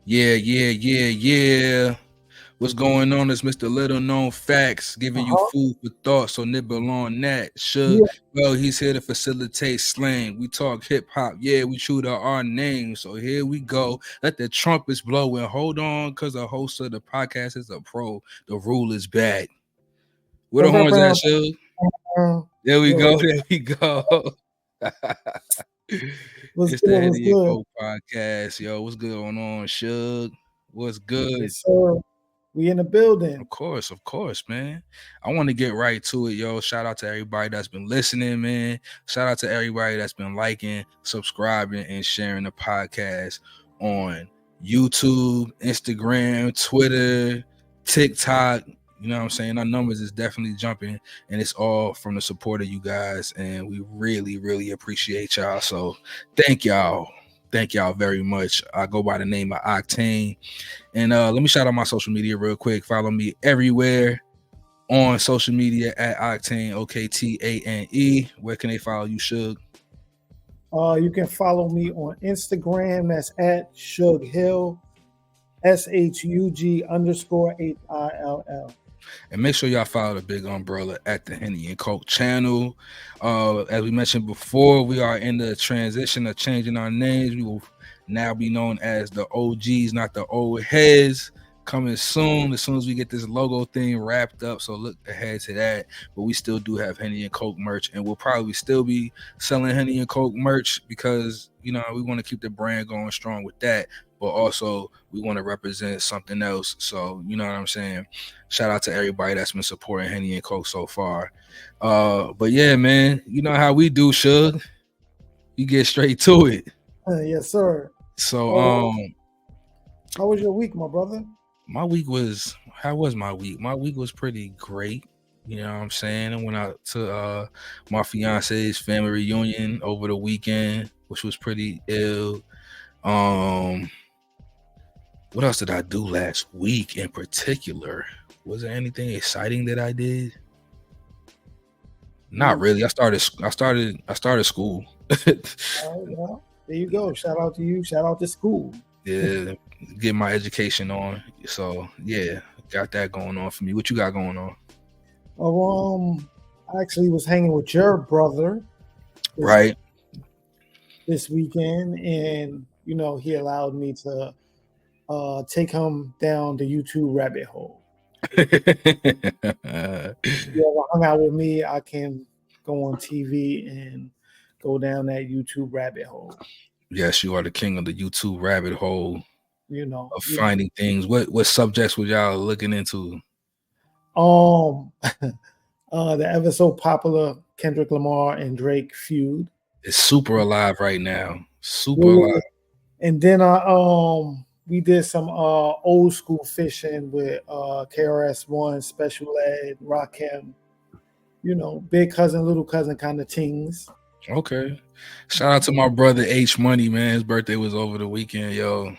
Yeah. What's going on is Mr. Little Known Facts, giving you food for thought, so nibble on that. Shug, well, he's here to facilitate slang. We talk hip-hop, yeah, we shoot out our names, so here we go. Let the trumpets blow and hold on, because the host of the podcast is a pro. The rule is back. Where the horns at, Shug? There we go. It's the HennyNCoke Podcast. Yo, what's good going on, Shug? What's good? Yes, sir. We in the building. Of course, man. I want to get right to it, yo. Shout out to everybody that's been listening, man. Shout out to everybody that's been liking, subscribing, and sharing the podcast on YouTube, Instagram, Twitter, TikTok. You know what I'm saying? Our numbers is definitely jumping, and it's all from the support of you guys, and we really, really appreciate y'all. So thank y'all. Thank y'all very much. I go by the name of Oktane. And let me shout out my social media real quick. Follow me everywhere on social media at Oktane, Oktane. Where can they follow you, Shug? You can follow me on Instagram. That's at Shug Hill, SHUG_HILL. And make sure y'all follow the big umbrella at the HennyNCoke channel. As we mentioned before, we are in the transition of changing our names. We will now be known as the OGs, not the old heads. Coming soon, as soon as we get this logo thing wrapped up. So look ahead to that. But we still do have HennyNCoke merch, and we'll probably still be selling HennyNCoke merch because, you know, we want to keep the brand going strong with that. But also we want to represent something else. So, you know what I'm saying? Shout out to everybody that's been supporting HennyNCoke so far. But yeah, man, you know how we do, Shug. You get straight to it. Yes, sir. So, how was your week, my brother? How was my week? My week was pretty great. You know what I'm saying? I went out to my fiance's family reunion over the weekend, which was pretty ill. What else did I do last week in particular? Was there anything exciting that I did? Not really. I started school. Well, there you go. Shout out to you. Shout out to school. Yeah, get my education on. So yeah, got that going on for me. What you got going on? I actually was hanging with your brother, this weekend, and you know he allowed me to take him down the YouTube rabbit hole. You ever hung out with me, I can go on TV and go down that YouTube rabbit hole. Yes, you are the king of the YouTube rabbit hole. You know, of finding things. What subjects were y'all looking into? The ever so popular Kendrick Lamar and Drake feud. It's super alive right now. Super alive. And then we did some old school fishing with KRS-One, Special Ed, Rakim. You know, big cousin, little cousin kind of things. Okay. Shout out to my brother H Money, man. His birthday was over the weekend, yo.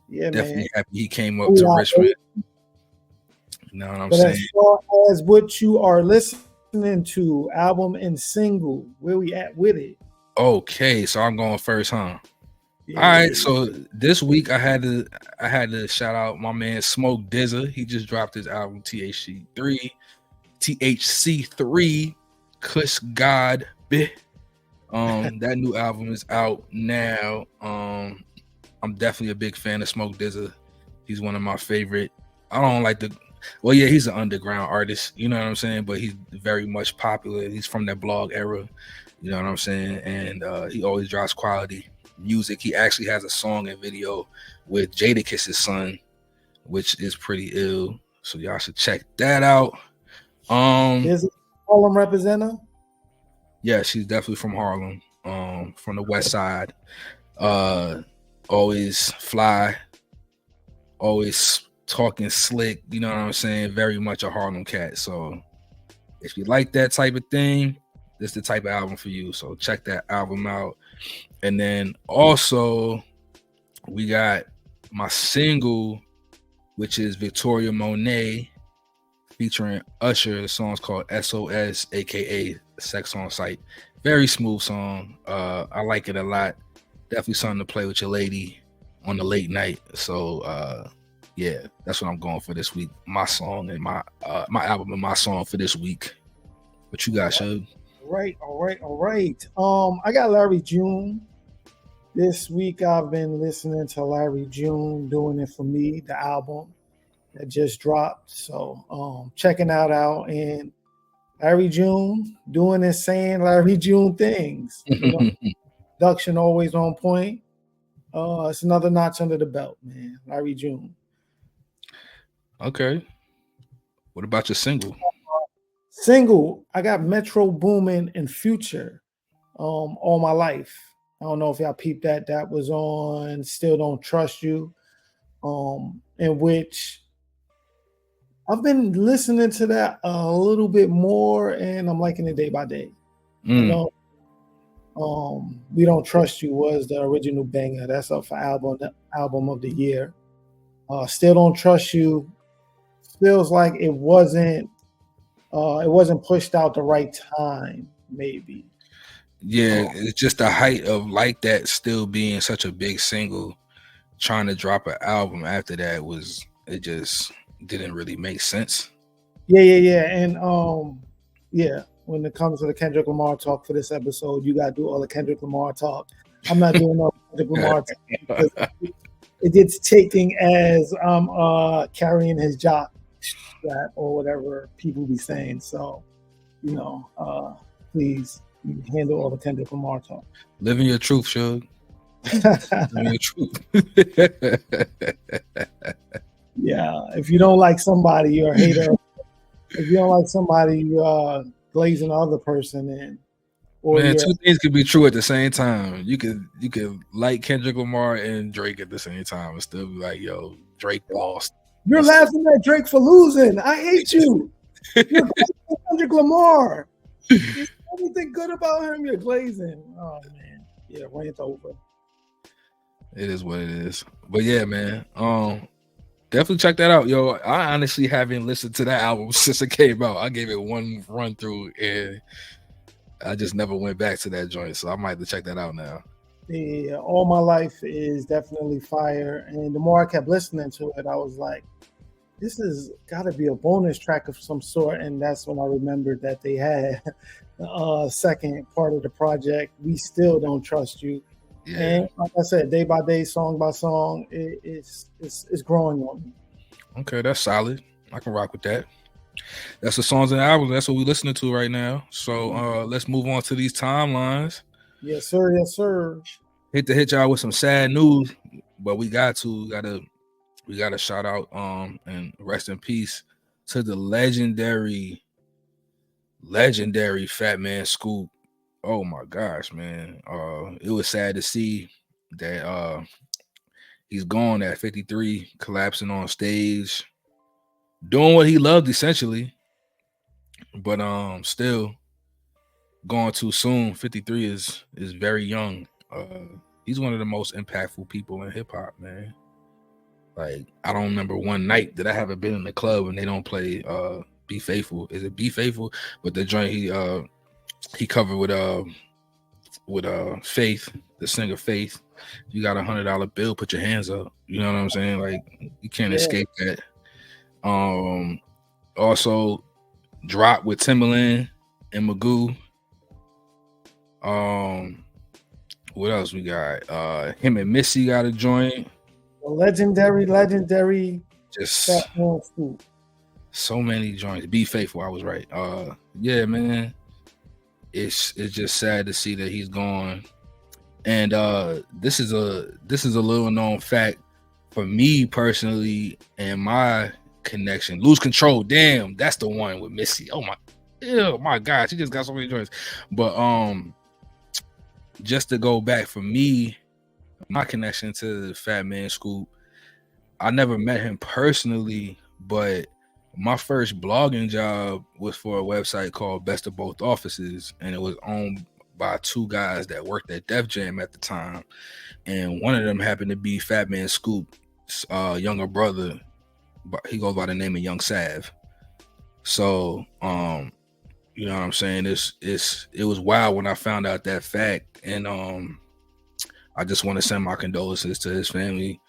Yeah, definitely man. Happy he came up to Richmond. You know what I'm saying? As far as what you are listening to, album and single, where we at with it? Okay, so I'm going first, huh? Yeah. All right, so this week I had to shout out my man Smoke Dizza. He just dropped his album THC3, Kush God Bih. That new album is out now. I'm definitely a big fan of Smoke Dizza. He's one of my favorite. I don't like he's an underground artist, you know what I'm saying? But he's very much popular. He's from that blog era, you know what I'm saying? And he always drops quality music. He actually has a song and video with Jadakiss's son, which is pretty ill. So y'all should check that out. Is it Harlem representative? Yeah, she's definitely from Harlem, from the West Side. Always fly, always talking slick, you know what I'm saying? Very much a Harlem cat. So if you like that type of thing, this is the type of album for you. So check that album out. And then also we got my single, which is Victoria Monet featuring Usher. The song's called SOS, aka Sex on Sight. Very smooth song. I like it a lot. Definitely something to play with your lady on the late night. So yeah, that's what I'm going for this week. My song and my album and my song for this week. What you got, Shug? All right. I got Larry June. This week I've been listening to Larry June, Doing It For Me, the album that just dropped. So checking that out. And Larry June doing and saying Larry June things. You know, production always on point. It's another notch under the belt, man. Larry June. Okay. What about your single? I got Metro Boomin and Future. All My Life. I don't know if y'all peeped that. That was on Still Don't Trust You. In which I've been listening to that a little bit more, and I'm liking it day by day. You know, We Don't Trust You was the original banger. That's up for album of the year. Still Don't Trust You feels like it wasn't pushed out the right time, maybe. Yeah, it's just the height of Like That still being such a big single. Trying to drop an album after that it just didn't really make sense. Yeah. And when it comes to the Kendrick Lamar talk for this episode, you gotta do all the Kendrick Lamar talk. I'm not doing no Kendrick Lamar talk because it gets taken as I'm carrying his jock strap or whatever people be saying. So, please handle all the Kendrick Lamar talk. Living your truth, Shug. Living your truth. Yeah, if you don't like somebody, you're a hater. If you don't like somebody, you're glazing the other person in. Man, two things could be true at the same time. You could like Kendrick Lamar and Drake at the same time and still be like, yo, Drake lost. You're laughing at Drake for losing. I hate you. You're Kendrick Lamar. There's anything good about him, you're glazing. Oh man. Yeah, rant over. It is what it is. But yeah, man. Definitely check that out, yo. I honestly haven't listened to that album since it came out. I gave it one run through and I just never went back to that joint. So I might have to check that out now. Yeah, All My Life is definitely fire. And the more I kept listening to it, I was like, this has got to be a bonus track of some sort. And that's when I remembered that they had the second part of the project, We Still Don't Trust You. Yeah. And like I said, day by day, song by song, it's growing on me. Okay, that's solid. I can rock with that. That's the songs and albums. That's what we're listening to right now. So let's move on to these timelines. Yes, sir. Yes, sir. Hate to hit y'all with some sad news, but we gotta shout out and rest in peace to the legendary Fatman Scoop. Oh my gosh, man. It was sad to see that he's gone at 53, collapsing on stage, doing what he loved essentially, but still gone too soon. 53 is very young. He's one of the most impactful people in hip hop, man. Like, I don't remember one night that I haven't been in the club and they don't play Be Faithful. Is it Be Faithful? But the joint he covered with Faith, the singer Faith. You got $100 bill, put your hands up. You know what I'm saying? Like, you can't escape that. Also Drop with Timbaland and Magoo. What else we got? Him and Missy got a joint. Legendary. Just so many joints. Be Faithful, I was right. Yeah, man. It's just sad to see that he's gone. And this is a little known fact for me personally and my connection. Lose Control. Damn, that's the one with Missy. Oh my God, she just got so many joints. But just to go back for me, my connection to Fatman Scoop, I never met him personally, but my first blogging job was for a website called Best of Both Offices, and it was owned by two guys that worked at Def Jam at the time, and one of them happened to be Fatman Scoop's younger brother. But he goes by the name of Young Sav. So you know what I'm saying? It was wild when I found out that fact. And I just want to send my condolences to his family.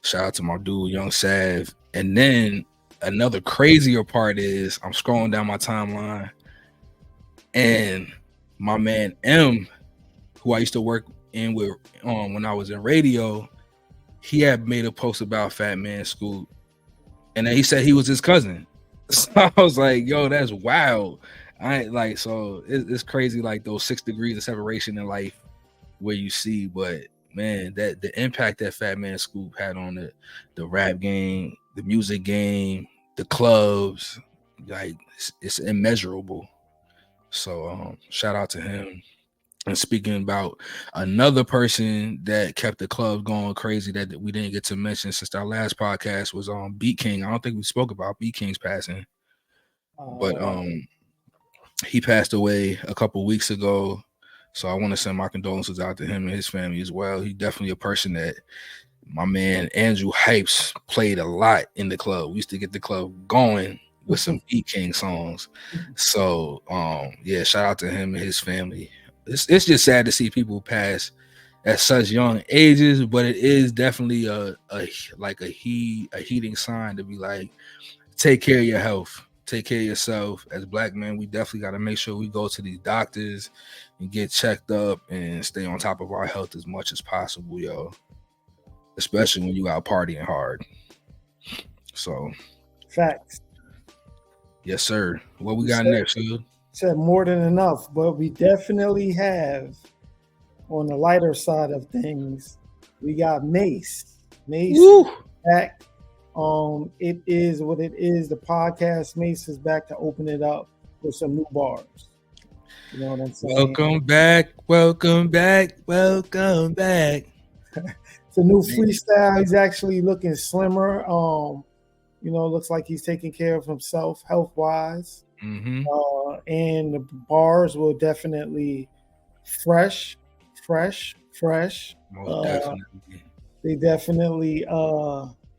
Shout out to my dude, Young Sav. And then another crazier part is I'm scrolling down my timeline, and my man M, who I used to work in with when I was in radio, he had made a post about Fatman Scoop, and then he said he was his cousin. So I was like, yo, that's wild. I ain't like, so it's crazy, like those 6 degrees of separation in life where you see, but man, that the impact that Fatman Scoop had on the rap game, the music game, the clubs, like it's immeasurable. So shout out to him. And speaking about another person that kept the club going crazy that we didn't get to mention since our last podcast was on BeatKing. I don't think we spoke about BeatKing's passing, but he passed away a couple weeks ago. So I want to send my condolences out to him and his family as well. He's definitely a person that my man Andrew Hypes played a lot in the club. We used to get the club going with some BeatKing songs. So yeah, shout out to him and his family. It's just sad to see people pass at such young ages, but it is definitely a heating sign to be like, take care of your health, take care of yourself. As Black men, we definitely got to make sure we go to these doctors and get checked up and stay on top of our health as much as possible, yo. Especially when you out partying hard. So, facts. Yes, sir. What we got next, dude? Said more than enough, but we definitely have on the lighter side of things. We got Mace. Mace back. It is what it is. The podcast Mace is back to open it up with some new bars. You know what I'm saying? Welcome back. Welcome back. Welcome back. It's a new freestyle. He's actually looking slimmer. You know, looks like he's taking care of himself health wise. Mm-hmm. And the bars will definitely fresh. Most definitely. They definitely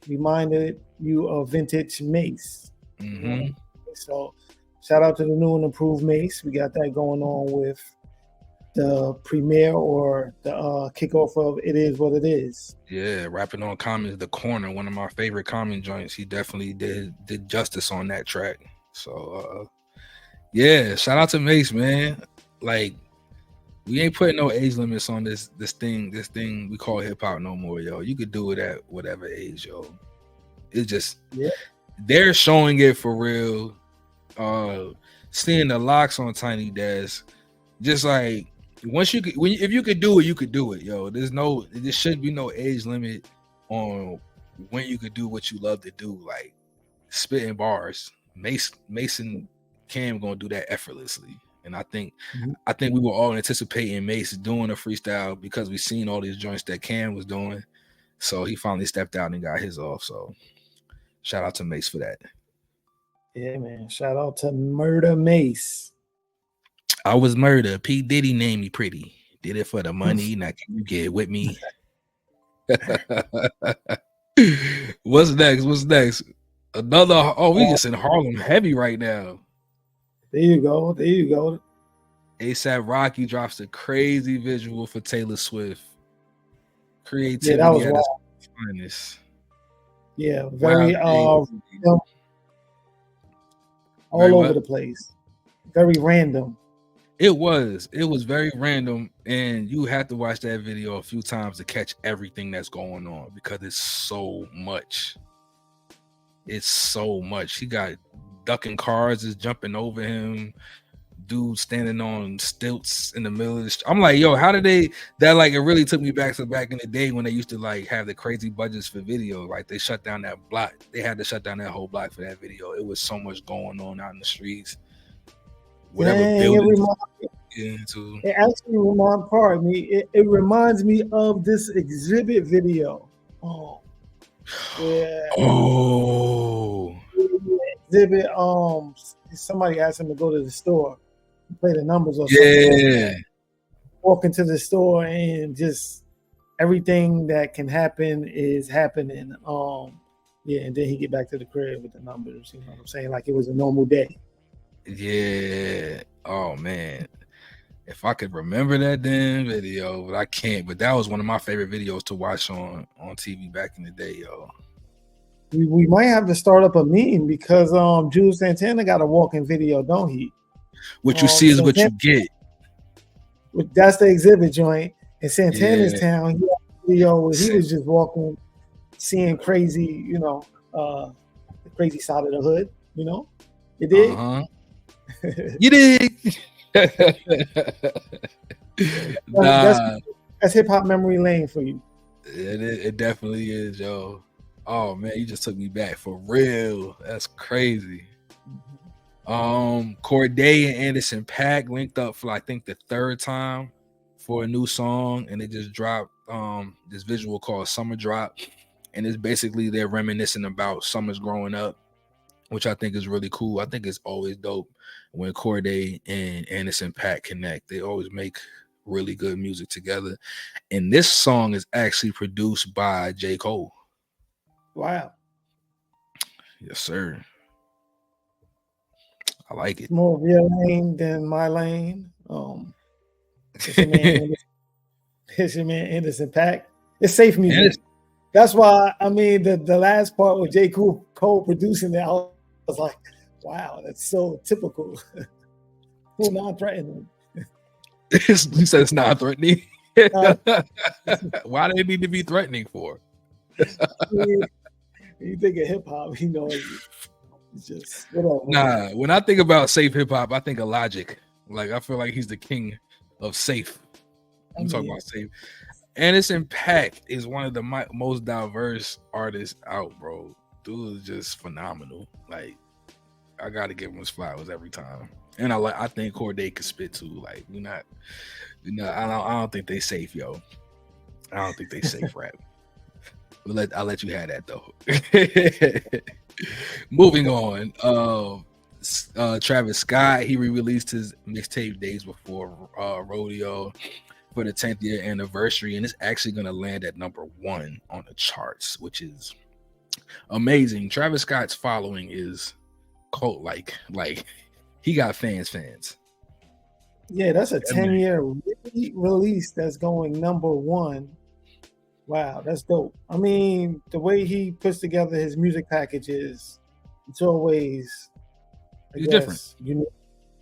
reminded you of vintage Mace. Mm-hmm. So shout out to the new and improved Mace. We got that going on with the premiere or the kickoff of It Is What It Is. Yeah, rapping on Common's The Corner, one of my favorite Common joints. He definitely did justice on that track. So yeah, shout out to Mace, man. Like, we ain't putting no age limits on this thing we call hip hop no more, yo. You could do it at whatever age, yo. It's just they're showing it for real. Seeing the locks on Tiny Desk, just like if you could do it, you could do it, yo. There should be no age limit on when you could do what you love to do, like spitting bars. Mason Cam gonna do that effortlessly, and I think we were all anticipating Mace doing a freestyle because we seen all these joints that Cam was doing, so he finally stepped out and got his off. So shout out to Mace for that. Yeah, man. Shout out to Murder Mace. I was murder. P. Diddy named me pretty. Did it for the money. Now can you get with me? What's next? Another. Oh, we just in Harlem heavy right now. There you go. ASAP Rocky drops a crazy visual for Tailor Swif. Creativity that was at its finest. Yeah, very all over the place. Very random. It was very random, and you have to watch that video a few times to catch everything that's going on because it's so much. He got ducking cars, is jumping over him, dude standing on stilts in the middle of the street. I'm like, yo, how did it really took me back to back in the day when they used to like have the crazy budgets for video. Like they shut down that block. They had to shut down that whole block for that video. It was so much going on out in the streets. Whatever building. It actually reminds me of this exhibit video. Oh, yeah. Oh, exhibit. Somebody asked him to go to the store, play the numbers or something. Walk into the store and just everything that can happen is happening. And then he get back to the crib with the numbers. You know what I'm saying? Like it was a normal day. Yeah. Oh man. If I could remember that damn video, but I can't. But that was one of my favorite videos to watch on TV back in the day, yo. We might have to start up a meeting because Jules Santana got a walking video, don't he? What you see is what you get. That's the exhibit joint. In Santana's town, he had a video where he was just walking, seeing crazy, the crazy side of the hood, You did? Uh-huh. You did. That's hip hop memory lane for you. It definitely is, yo. Oh man, you just took me back for real. That's crazy. Cordae and Anderson Paak linked up for I think the third time for a new song, and they just dropped this visual called Summer Drop, and it's basically they're reminiscing about summers growing up, which I think is really cool. I think it's always dope when Cordae and Anderson Paak connect. They always make really good music together, and this song is actually produced by J. Cole. Wow. Yes, sir. I like it. More of your lane than my lane. It's your man Anderson Paak. It's safe music. That's why the last part with J. Cole producing that, I was like, wow, that's so typical. Who non-threatening? You said it's not threatening. Why do they need to be threatening for? You think of hip hop, it's just whatever. Nah, when I think about safe hip hop, I think of Logic. Like I feel like he's the king of safe. I'm talking about safe. Anderson Paak is one of the most diverse artists out, bro. Dude is just phenomenal. Like I gotta give him his flowers every time. And I think Cordae could spit too. Like I don't think they safe, yo. I don't think they safe rap. I'll let you have that though. Moving on. Travis Scott, he re-released his mixtape Days Before Rodeo for the 10th year anniversary, and it's actually gonna land at number 1 on the charts, which is amazing. Travis Scott's following is cult like he got fans. Yeah, that's a 10-year release that's going number 1. Wow, that's dope. The way he puts together his music packages, it's always different. Unique.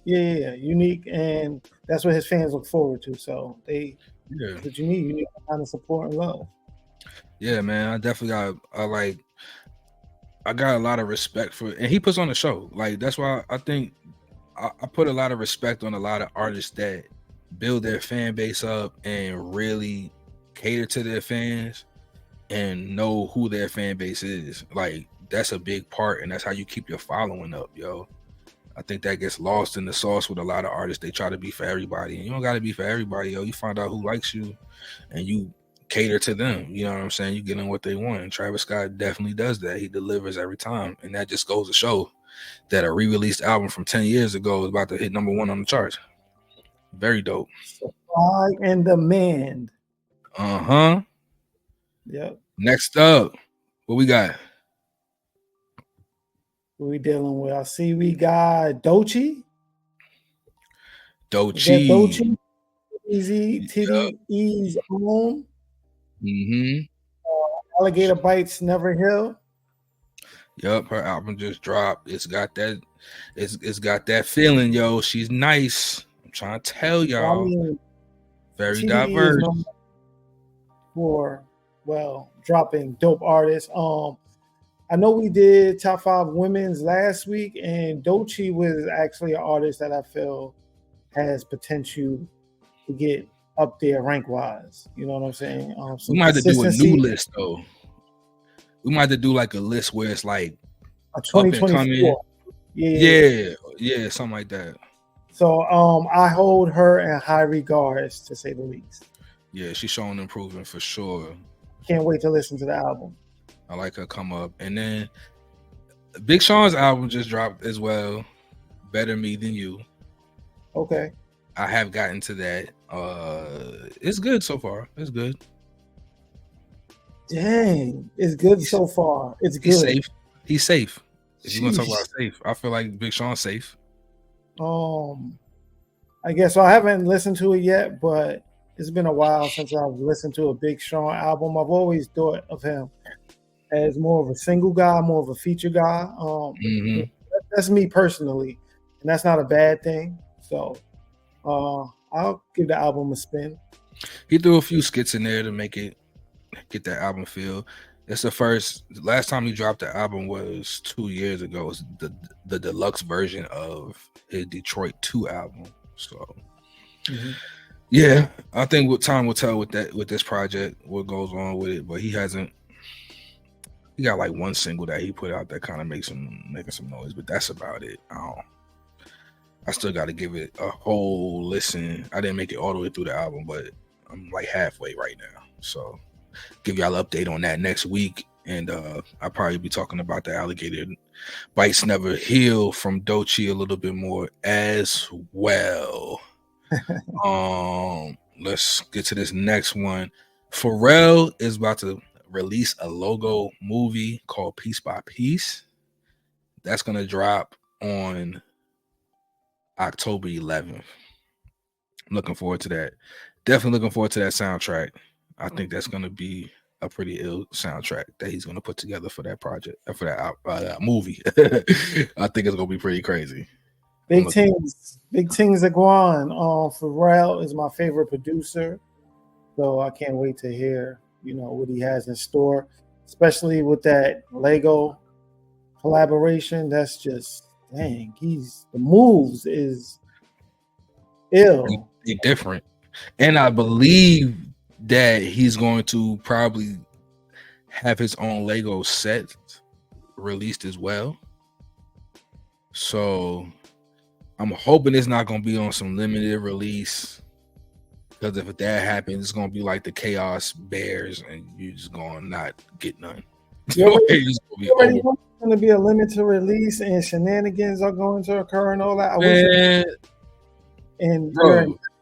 Yeah, unique, and that's what his fans look forward to. So what you need kind of support and love. Yeah, man, I definitely I got a lot of respect for it, and he puts on a show. Like that's why I think I put a lot of respect on a lot of artists that build their fan base up and really cater to their fans and know who their fan base is. Like that's a big part, and that's how you keep your following up, yo. I think that gets lost in the sauce with a lot of artists. They try to be for everybody, and you don't got to be for everybody, yo. You find out who likes you and you cater to them. You know what I'm saying? You get them what they want. And Travis Scott definitely does that. He delivers every time, and that just goes to show that a re-released album from 10 years ago is about to hit number 1 on the charts. Very dope. Supply and demand. Uh-huh. Yep. Next up, what we got? What we dealing with? I see we got Doechii. Doechii. Easy Ease Home. Mm-hmm. Alligator Bites Never Heal. Yep, her album just dropped. It's got that feeling, yo. She's nice. I'm trying to tell y'all. Very diverse. For dropping dope artists. I know we did top 5 women's last week, and Doechii was actually an artist that I feel has potential to get up there rank wise. You know what I'm saying? We might have to do a new list though. We might have to do like a list where it's like a 2024. Yeah, something like that. So I hold her in high regards, to say the least. Yeah, she's showing improvement for sure. Can't wait to listen to the album. I like her come up. And then Big Sean's album just dropped as well. Better Me Than You. Okay. I have gotten to that. It's good so far. It's good. Dang, it's good so far. It's good. He's safe. If you want to talk about safe, I feel like Big Sean's safe. I I guess so. I haven't listened to it yet, but it's been a while since I've listened to a Big Sean album. I've always thought of him as more of a single guy, more of a feature guy. That's me personally, and that's not a bad thing. So I'll give the album a spin. He threw a few skits in there to get that album feel. It's the last time he dropped the album was 2 years ago. It was the deluxe version of his Detroit 2 album. So yeah, I think what time will tell with this project, what goes on with it. But he got like one single that he put out that kind of making some noise, but that's about it. I still got to give it a whole listen. I didn't make it all the way through the album, but I'm like halfway right now. So give y'all an update on that next week. And I'll probably be talking about the Alligator Bites Never Heal from Doechii a little bit more as well. Let's get to this next one. Pharrell is about to release a logo movie called Piece by Piece. That's going to drop on October 11th. I'm looking forward to that. Definitely looking forward to that soundtrack. I think that's going to be a pretty ill soundtrack that he's going to put together for that project, for that movie. I think it's going to be pretty crazy. Big things are going on. Pharrell is my favorite producer, so I can't wait to hear, what he has in store, especially with that Lego collaboration. That's just, dang, the moves is ill. They're different. And I believe that he's going to probably have his own Lego set released as well. So I'm hoping it's not going to be on some limited release, because if that happens, it's going to be like the Chaos Bears and you're just going to not get none. It's going to be a limited release and shenanigans are going to occur and all that.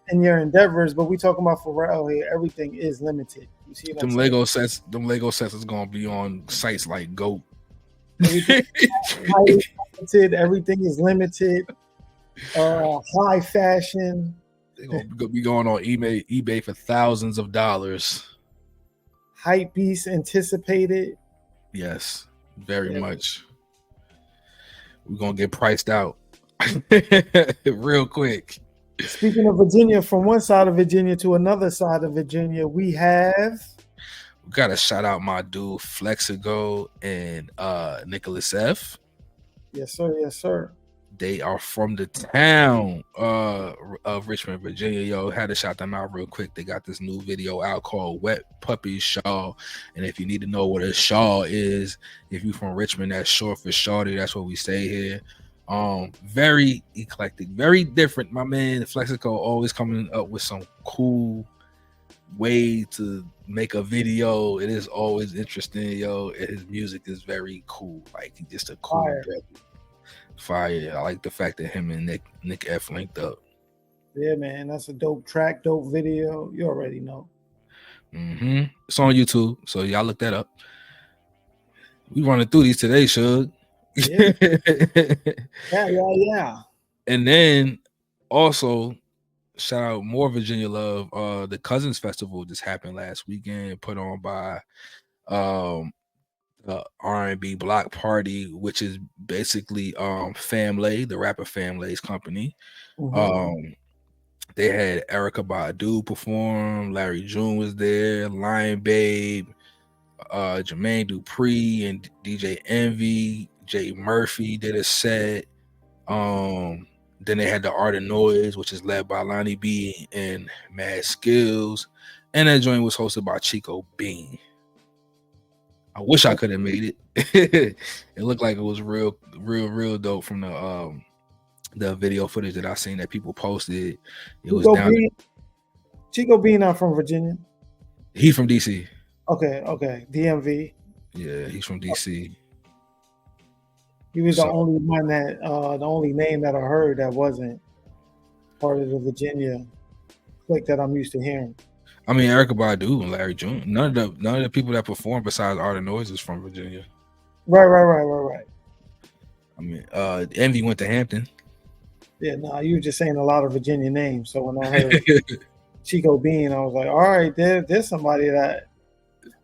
In your endeavors, but we talking about Pharrell here. Everything is limited. You see what them I'm Lego sets? Them Lego sets is gonna be on sites like Goat. Everything is limited. High fashion. They're gonna be going on eBay for thousands of dollars. Hype beast anticipated. Yes, very much. We're gonna get priced out real quick. Speaking of Virginia, from one side of Virginia to another side of Virginia, we got to shout out my dude Flexico and Nickelus F. Yes, sir. Yes, sir. They are from the town of Richmond, Virginia. Yo, had to shout them out real quick. They got this new video out called Wet Puppies Shaw. And if you need to know what a Shaw is, if you're from Richmond, that's short for Shorty. That's what we say here. Very eclectic, very different. My man Flexico always coming up with some cool way to make a video. It is always interesting, yo. His music is very cool. Like, he's just a cool fire. I like the fact that him and Nick F linked up. Yeah, man, that's a dope track, dope video. You already know. It's on YouTube, so y'all look that up. We running through these today, Shug. Yeah. And then also shout out more Virginia love. The Cousinz Festival just happened last weekend, put on by the R&B Block Party, which is basically Famlay, the rapper Famlay's company. They had Erykah Badu perform, Larry June was there, Lion Babe, Jermaine Dupri and DJ Envy. Jay Murphy did a set. Then they had the Art of Noise, which is led by Lonnie B and Mad Skills. And that joint was hosted by Chico Bean. I wish I could have made it. It looked like it was real dope from the video footage that I seen that people posted. It was down. Chico Bean not from Virginia. He from DC. Okay. DMV. Yeah, he's from DC. He was the only one that, the only name that I heard that wasn't part of the Virginia clique that I'm used to hearing. I mean, Erykah Badu and Larry June. None of the people that perform besides Art of Noise is from Virginia. Right. I mean, Envy went to Hampton. Yeah, no, you were just saying a lot of Virginia names. So when I heard Chico Bean, I was like, all right, there's somebody that,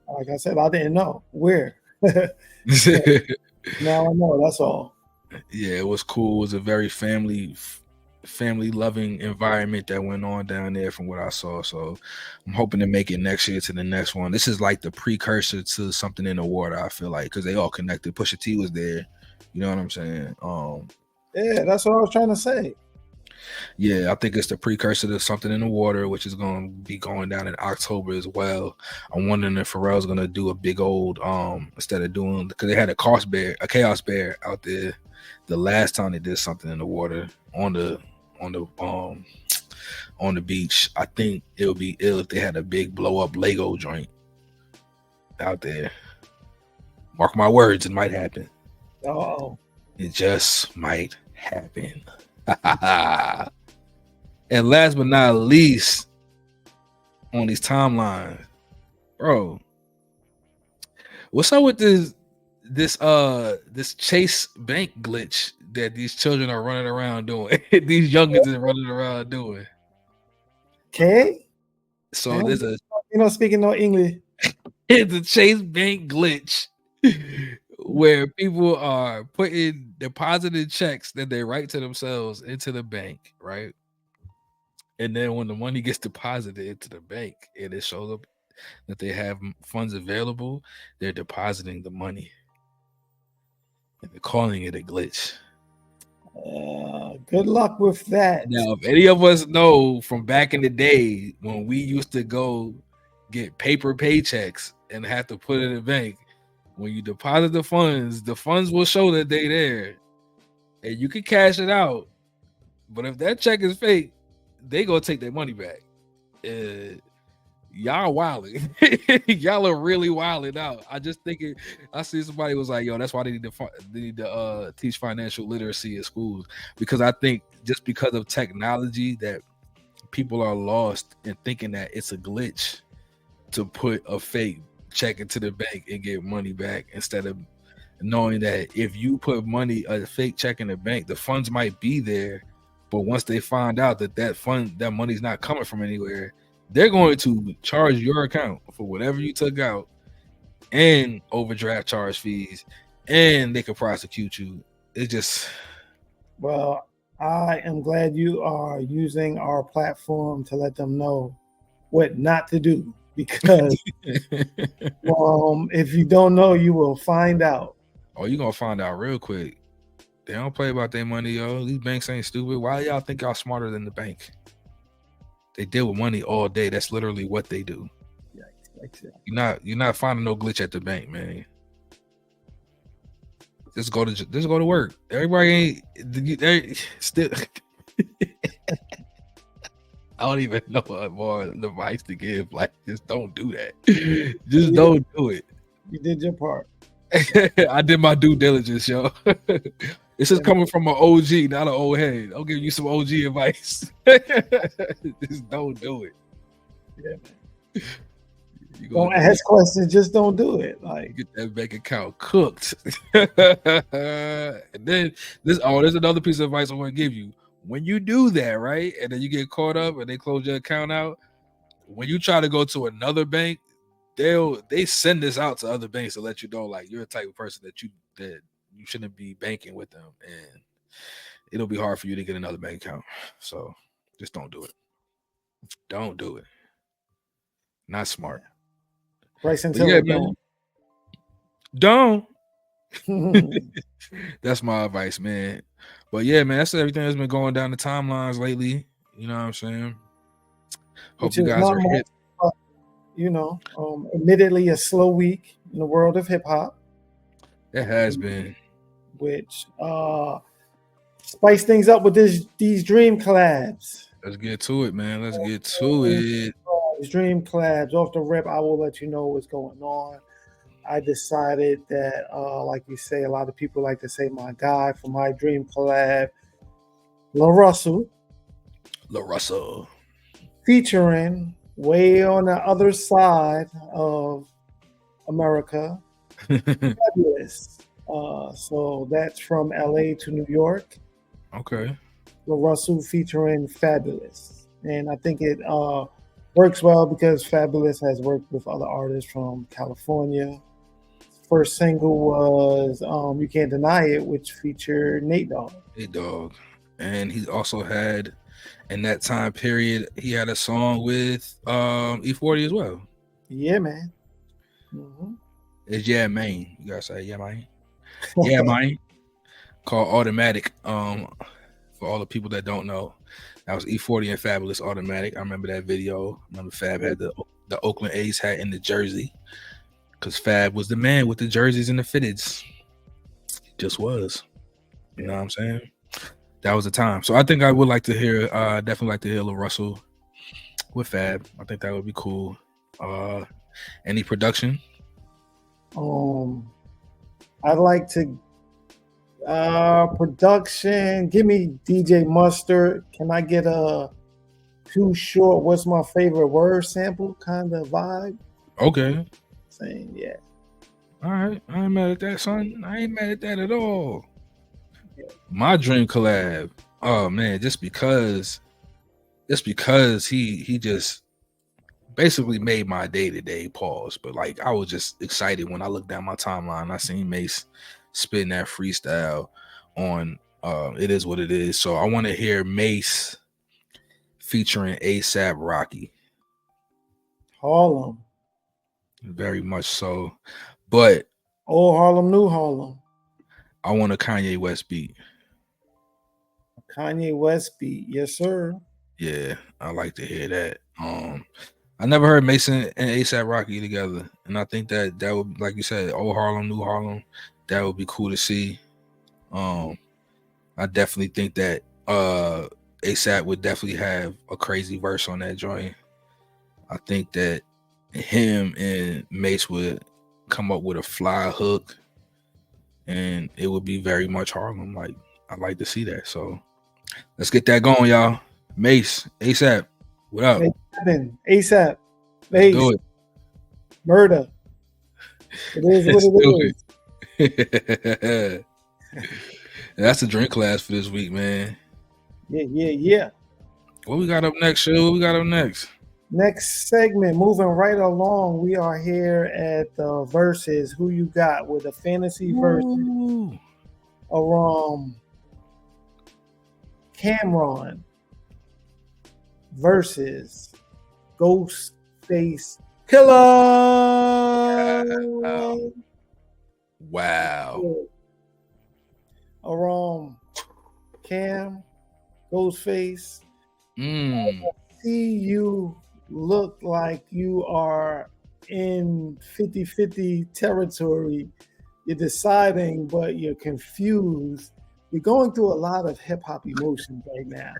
like I said, I didn't know where. Now I know. That's all. Yeah, it was cool. It was a very family loving environment that went on down there from what I saw. So I'm hoping to make it next year to the next one. This is like the precursor to something in the water, I feel like, because they all connected. Pusha T was there. You know what I'm saying? Yeah, that's what I was trying to say. Yeah, I think it's the precursor to something in the water, which is going to be going down in October as well. I'm wondering if Pharrell's going to do a big old instead of doing, because they had a chaos bear out there the last time they did something in the water on the beach. I think it would be ill if they had a big blow up Lego joint out there. Mark my words, it might happen. Oh, it just might happen. And last but not least, on these timelines, bro, what's up with this Chase Bank glitch that these children are running around doing? These youngins are running around doing. Okay. So there's a speaking no English. It's a Chase Bank glitch where people are putting deposited checks that they write to themselves into the bank, right? And then when the money gets deposited into the bank and it shows up that they have funds available, they're depositing the money. And they're calling it a glitch. Good luck with that. Now, if any of us know from back in the day when we used to go get paper paychecks and have to put it in the bank, when you deposit the funds will show that they're there. And you can cash it out. But if that check is fake, they gonna take their money back. Y'all wilding. Y'all are really wilding out. I just think I see somebody was like, yo, that's why they need to teach financial literacy in schools, because I think just because of technology that people are lost in thinking that it's a glitch to put a fake check into the bank and get money back, instead of knowing that if you put a fake check in the bank, the funds might be there, but once they find out that money's not coming from anywhere, they're going to charge your account for whatever you took out and overdraft charge fees, and they could prosecute you. It's just... Well, I am glad you are using our platform to let them know what not to do, because if you don't know, you will find out. Oh, you're going to find out real quick. They don't play about their money, yo. These banks ain't stupid. Why y'all think y'all smarter than the bank? They deal with money all day. That's literally what they do. You're not finding no glitch at the bank, man. Just go to work. Everybody ain't still. I don't even know what more advice to give. Like, just don't do that. Just don't do it. You did your part. I did my due diligence, yo. This is coming from an OG, not an old head. I'll give you some OG advice. Just don't do it. Yeah. Don't ask questions, just don't do it. Like, get that bank account cooked. And then there's another piece of advice I want to give you. When you do that, right, and then you get caught up and they close your account out, when you try to go to another bank, they send this out to other banks to let you know, like, you're the type of person that you shouldn't be banking with them, and it'll be hard for you to get another bank account. So just don't do it. Don't do it. Not smart. Bryce and Taylor, don't. That's my advice, man. But yeah, man, that's everything that's been going down the timelines lately. You know what I'm saying? Hope you guys are hit. Admittedly a slow week in the world of hip hop. It has been. Which spice things up with these dream collabs. Let's get to it, man. Let's get to it. Dream collabs. Off the rip, I will let you know what's going on. I decided that, like you say, a lot of people like to say my guy for my dream collab, La Russell, featuring way on the other side of America, Fabulous. So that's from LA to New York. Okay. Russell featuring Fabulous, and I think it works well because Fabulous has worked with other artists from California. First single was "You Can't Deny It," which featured Nate Dogg. Nate Dogg, and he also had in that time period he had a song with E40 as well. Yeah, man. Mm-hmm. It's Yeah Man. You gotta say Yeah Man. Yeah Man. Called Automatic. For all the people that don't know, that was E40 and Fabulous Automatic. I remember that video. I remember Fab had the Oakland A's hat in the jersey, because Fab was the man with the jerseys and the fitteds. He just was. You know what I'm saying? That was the time. So I think I would like to hear, definitely like to hear Lil Russell with Fab. I think that would be cool. Any production? I'd like to production. Give me DJ Mustard. Can I get a Too Short? What's my favorite word sample kind of vibe? Okay. Saying yeah. All right. I ain't mad at that, son. I ain't mad at that at all. Yeah. My dream collab. Oh man, just because he just basically made my day-to-day pause. But like I was just excited when I looked down my timeline. I seen Mace spitting that freestyle on It Is What It Is. So I want to hear Mace featuring ASAP Rocky. Harlem. Very much so. But old Harlem, new Harlem. I want a Kanye West beat. A Kanye West beat, yes, sir. Yeah, I like to hear that. I never heard Mason and ASAP Rocky together, and I think that would, like you said, old Harlem, new Harlem. That would be cool to see. I definitely think that ASAP would definitely have a crazy verse on that joint. I think that him and Mace would come up with a fly hook, and it would be very much Harlem. Like I'd like to see that. So let's get that going, y'all. Mace, ASAP, what up? ASAP, Mace, do it. Murder. It is what it is. That's the drink class for this week, man. Yeah. What we got up next, Shug? What we got up next? Next segment, moving right along, we are here at the verses. Who you got with a fantasy verse around Cameron versus Ghostface Killer. Wow. Around Cam, Ghostface. I see you look like you are in 50-50 territory. You're deciding, but you're confused. You're going through a lot of hip-hop emotions right now.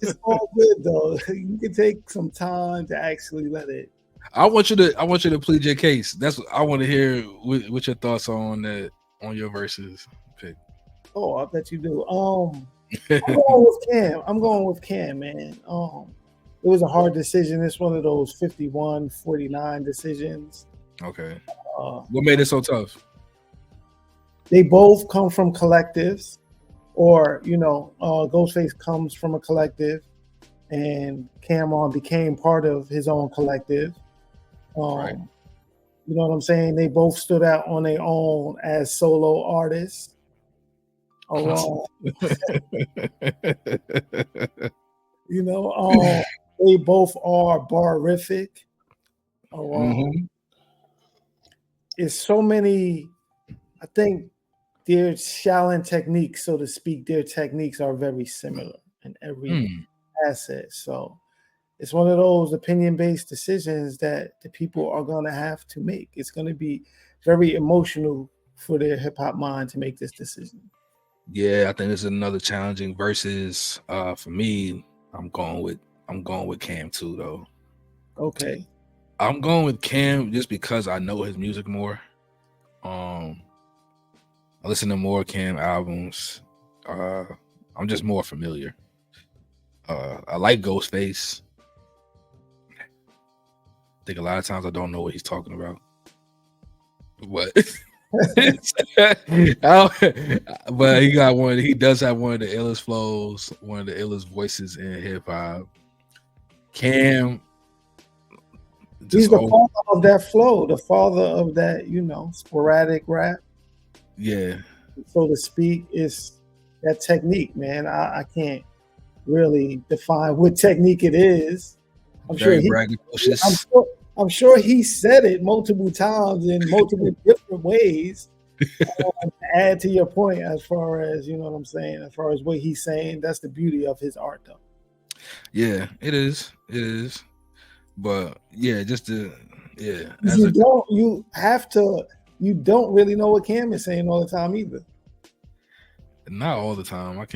It's all good though. You can take some time to actually let it. I want you to plead your case. That's what I want to hear. What your thoughts on that, on your verses pick? Oh, I bet you do. I'm going with Cam, man. It was a hard decision. It's one of those 51-49 decisions. Okay. What made it so tough? They both come from collectives, or Ghostface comes from a collective, and Cameron became part of his own collective. Right. You know what I'm saying? They both stood out on their own as solo artists. They both are barific. It's so many. I think their challenge techniques, so to speak, their techniques are very similar in every asset. So it's one of those opinion-based decisions that the people are going to have to make. It's going to be very emotional for their hip-hop mind to make this decision. Yeah, I think this is another challenging versus for me. I'm going with Cam too, though. Okay. I'm going with Cam just because I know his music more. I listen to more Cam albums. I'm just more familiar. I like Ghostface. I think a lot of times I don't know what he's talking about. But But he got one. He does have one of the illest flows, one of the illest voices in hip hop. Cam, He's the father of that flow, the father of that, sporadic rap. Yeah. So to speak, is that technique, man. I can't really define what technique it is. I'm sure he said it multiple times in multiple different ways. Add to your point as far as, you know what I'm saying, as far as what he's saying, that's the beauty of his art though. Yeah, it is. It is. But yeah, you don't really know what Cam is saying all the time either. Not all the time. I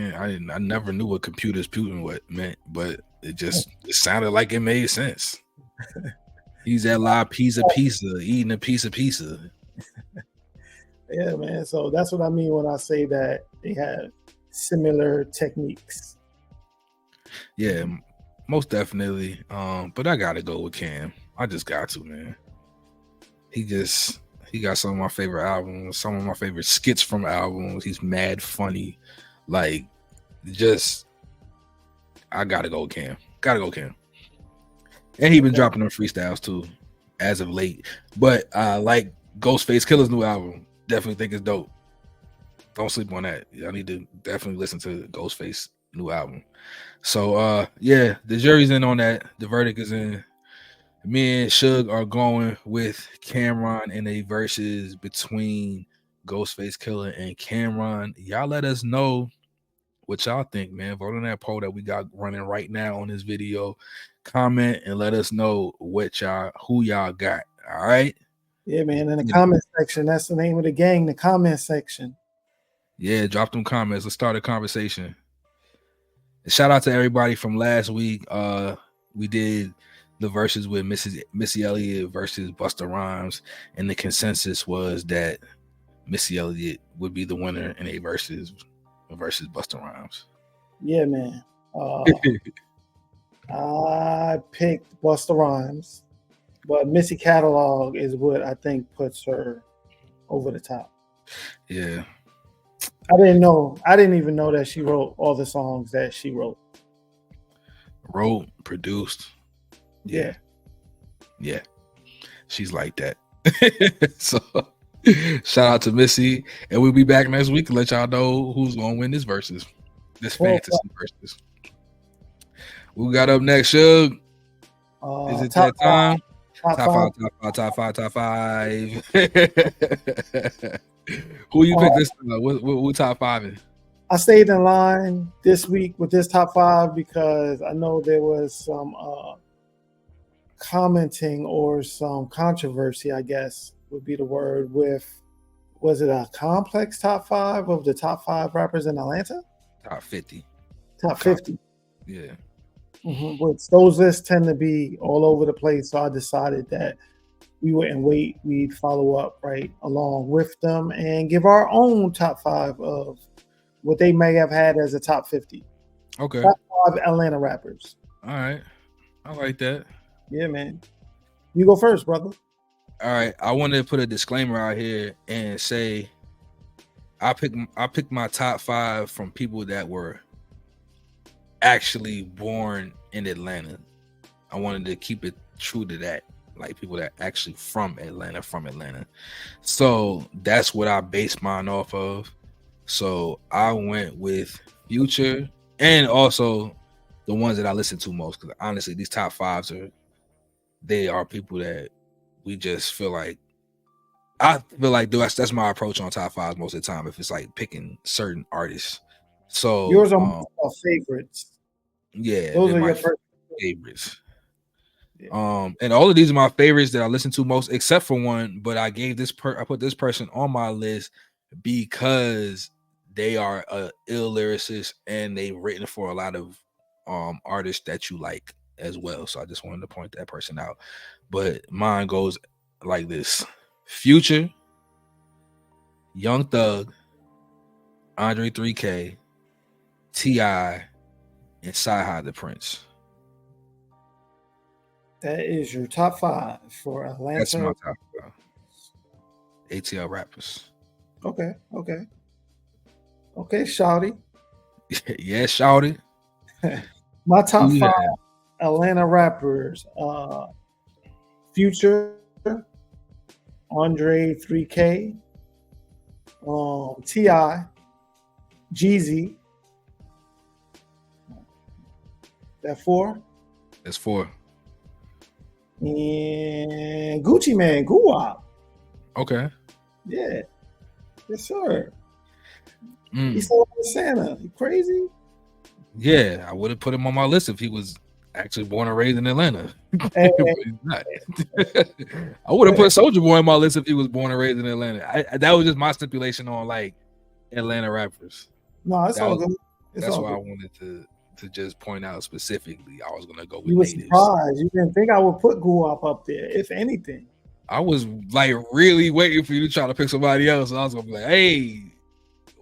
never knew what computers Putin meant, but it sounded like it made sense. He's at live pizza, eating a piece of pizza. Yeah, man. So that's what I mean when I say that they have similar techniques. Yeah, most definitely. But I gotta go with Cam. I just got to, man. He got some of my favorite albums, some of my favorite skits from albums. He's mad funny. Like, I gotta go Cam. And he been dropping them freestyles too, as of late. But like Ghostface Killer's new album, definitely think it's dope. Don't sleep on that. Y'all need to definitely listen to Ghostface new album. So yeah, the jury's in on that. The verdict is in. Me and Shug are going with Cameron in a versus between Ghostface Killer and Cameron. Y'all let us know what y'all think, man. Vote on that poll that we got running right now on this video. Comment and let us know who y'all got. All right. Yeah, man. In the comment section. That's the name of the gang, the comment section. Yeah, drop them comments. Let's start a conversation. And shout out to everybody from last week. We did the verses with Missy Elliott versus Busta Rhymes, and the consensus was that Missy Elliott would be the winner in a versus Busta Rhymes. Yeah, man. I picked Busta Rhymes, but Missy catalog is what I think puts her over the top. Yeah. I didn't even know that she wrote all the songs that she wrote. Wrote, produced. Yeah. She's like that. So shout out to Missy, and we'll be back next week to let y'all know who's gonna win this fantasy versus. We got up next, Shug. Is it that time? Top five. Who you pick this time? What top five in? I stayed in line this week with this top five because I know there was some commenting or some controversy, I guess would be the word, was it a complex top five of the top five rappers in Atlanta? Top 50. Top 50. Yeah. Mm-hmm. Which those lists tend to be all over the place. So I decided that we wouldn't wait. We'd follow up right along with them and give our own top five of what they may have had as a top 50. Okay. Top five Atlanta rappers. All right. I like that. Yeah, man. You go first, brother. All right. I wanted to put a disclaimer out here and say I picked my top five from people that were actually born in Atlanta. I wanted to keep it true to that. Like people that actually from Atlanta. So that's what I based mine off of. So I went with Future and also the ones that I listen to most, because honestly, these top fives are people that we just feel like. I feel like that's my approach on top fives most of the time. If it's like picking certain artists, so yours are favorites. Yeah, those are your favorites. Yeah. And all of these are my favorites that I listen to most, except for one. But I gave I put this person on my list because they are a ill lyricist and they've written for a lot of artists that you like as well. So I just wanted to point that person out. But mine goes like this: Future, Young Thug, Andre 3K, T.I., and Sci-Hi the Prince. That is your top five for Atlanta. That's my top five. ATL rappers. Okay, shawty. Yeah, shouted. My top 5 Atlanta rappers: Future, Andre 3K, T.I., Jeezy. That 4. That's 4. And Gucci Man, Guwap. Okay. Yeah. Yes, sir. Mm. He's so Santa. You crazy? Yeah, I would have put him on my list if he was actually born and raised in Atlanta. Hey, He's not. I would have put Soulja Boy on my list if he was born and raised in Atlanta. That was just my stipulation on like Atlanta rappers. No, it's all good. That's why I wanted to just point out specifically. I was gonna go with you were natives. surprised. You didn't think I would put Guwap up there, if anything. I was like really waiting for you to try to pick somebody else. And I was gonna be like, hey,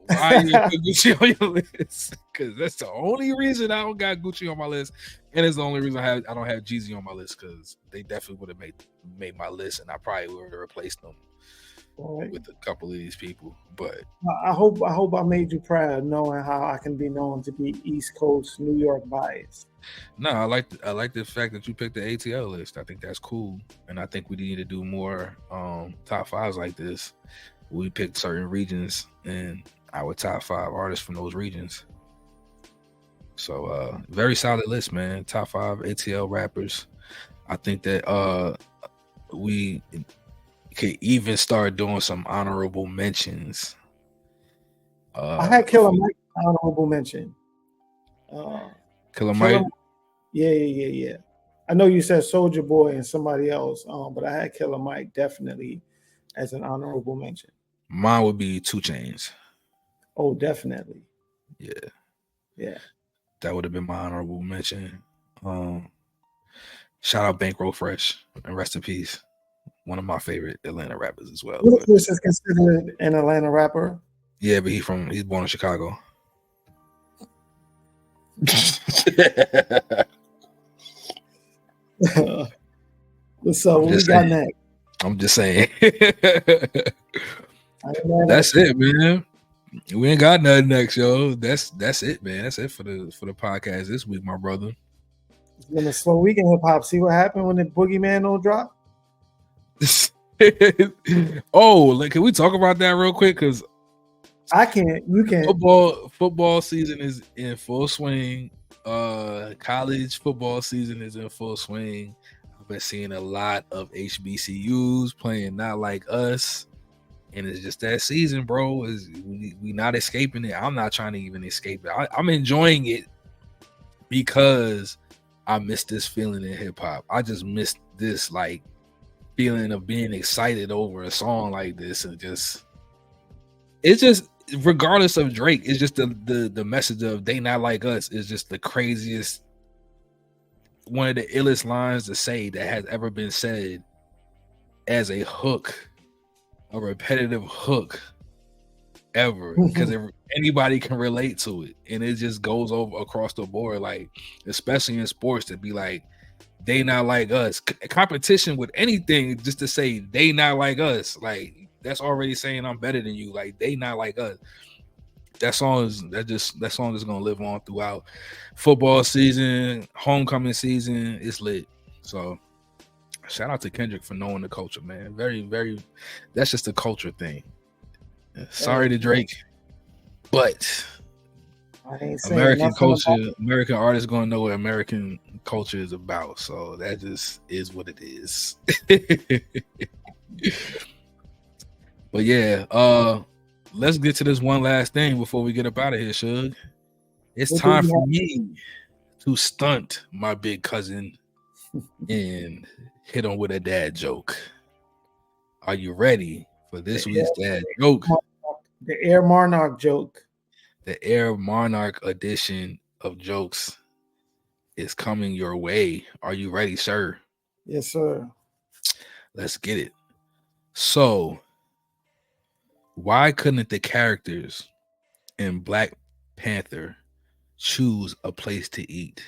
why you put Gucci on your list? Because that's the only reason I don't got Gucci on my list, and it's the only reason I don't have Jeezy on my list, because they definitely would have made my list, and I probably would have replaced them with a couple of these people. But I hope I made you proud, knowing how I can be known to be East Coast, New York biased. No, I like the fact that you picked the ATL list. I think that's cool, and I think we need to do more top 5s like this. We picked certain regions and our top 5 artists from those regions. So very solid list, man. Top 5 ATL rappers. I think that we could even start doing some honorable mentions. I had Killer Mike honorable mention. Killer Mike? Yeah. I know you said Soulja Boy and somebody else, but I had Killer Mike definitely as an honorable mention. Mine would be 2 Chainz. Oh, definitely. Yeah. That would have been my honorable mention. Shout out Bankroll Fresh and rest in peace. One of my favorite Atlanta rappers as well. Ludacris is considered an Atlanta rapper. Yeah, but he's born in Chicago. What's up? What we got next? I'm just saying. That's it, man. We ain't got nothing next, yo. That's it, man. That's it for the podcast this week, my brother. It's been a slow week in hip hop. See what happened when the Boogeyman don't drop? Can we talk about that real quick? Because I can't. You can't. Football season is in full swing. College football season is in full swing. I've been seeing a lot of HBCUs playing Not Like Us, and it's just that season, bro. We not escaping it. I'm not trying to even escape it. I'm enjoying it because I miss this feeling in hip hop. I just miss this like feeling of being excited over a song like this, and it's just regardless of Drake, it's just the message of They Not Like Us is just the craziest, one of the illest lines to say that has ever been said as a hook, a repetitive hook ever, because anybody can relate to it, and it just goes over across the board, like especially in sports, to be like they not like us. Competition with anything, just to say they not like us, like that's already saying I'm better than you. Like they not like us. That song is gonna live on throughout football season, homecoming season. It's lit. So shout out to Kendrick for knowing the culture, man. Very, very. That's just a culture thing. Sorry to Drake, but American culture, American artists gonna know what American culture is about. So that just is what it is. But yeah, let's get to this one last thing before we get up out of here, Shug. It's time for me to stunt my big cousin and hit him with a dad joke. Are you ready for this week's dad joke? The Air Monarch joke. The Air Monarch edition of jokes is coming your way. Are you ready, sir? Yes, sir. Let's get it. So, why couldn't the characters in Black Panther choose a place to eat?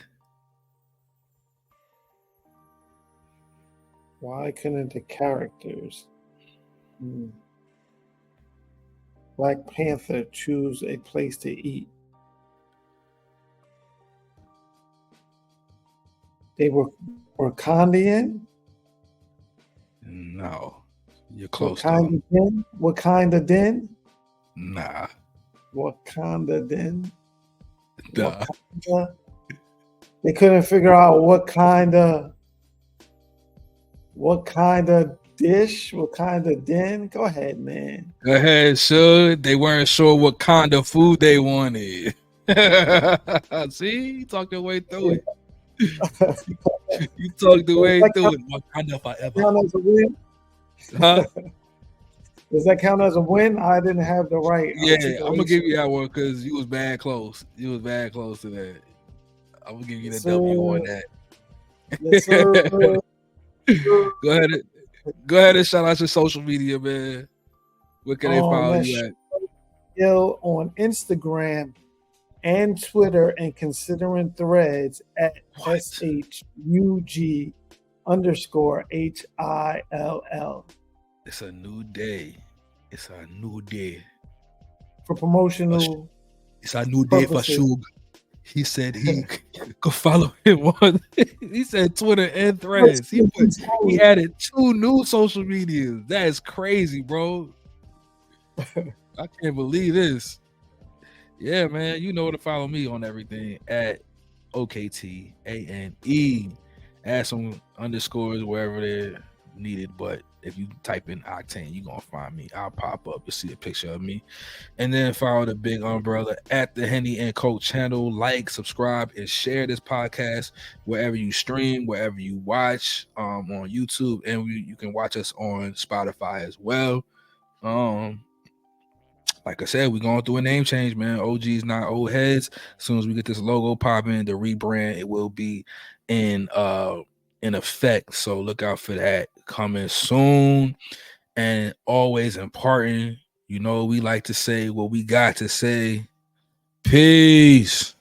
Why couldn't the characters? Black Panther choose a place to eat. They were Wakandian. No, you're What close kind though. of den? What kind of den? Nah, Wakanda den. duh. Wakanda. They couldn't figure out what kind of dish, what kind of den. Go ahead, man. Go ahead, Shug. They weren't sure what kind of food they wanted. See, you talked your way through it. You talked the way through it. What kind of forever? Count as a win? Huh? Does that count as a win? I didn't have the right. Yeah, I'm gonna give you that one because you was bad close. You was bad close to that. I'm gonna give you the W on that. Yes, sir. Go ahead and shout out your social media, man. Where can they follow you at? Yo, on Instagram and Twitter, and considering Threads at SHUG_HILL. It's a new day. It's a new day. For promotional. It's a new day for Shug. He said he could follow him on. He said Twitter and Threads. He added 2 new social medias. That is crazy, bro. I can't believe this. Yeah, man. You know where to follow me on everything at OKTANE. Add some underscores wherever they're needed, but if you type in Oktane, you're gonna find me. I'll pop up. You'll see a picture of me. And then follow the big umbrella at the HennyNCoke channel. Like, subscribe, and share this podcast wherever you stream, wherever you watch, on YouTube, and you can watch us on Spotify as well. Like I said, we're going through a name change, man. OG's not old heads. As soon as we get this logo popping, the rebrand, it will be in effect. So look out for that coming soon. And always important, you know, we like to say what we got to say. Peace.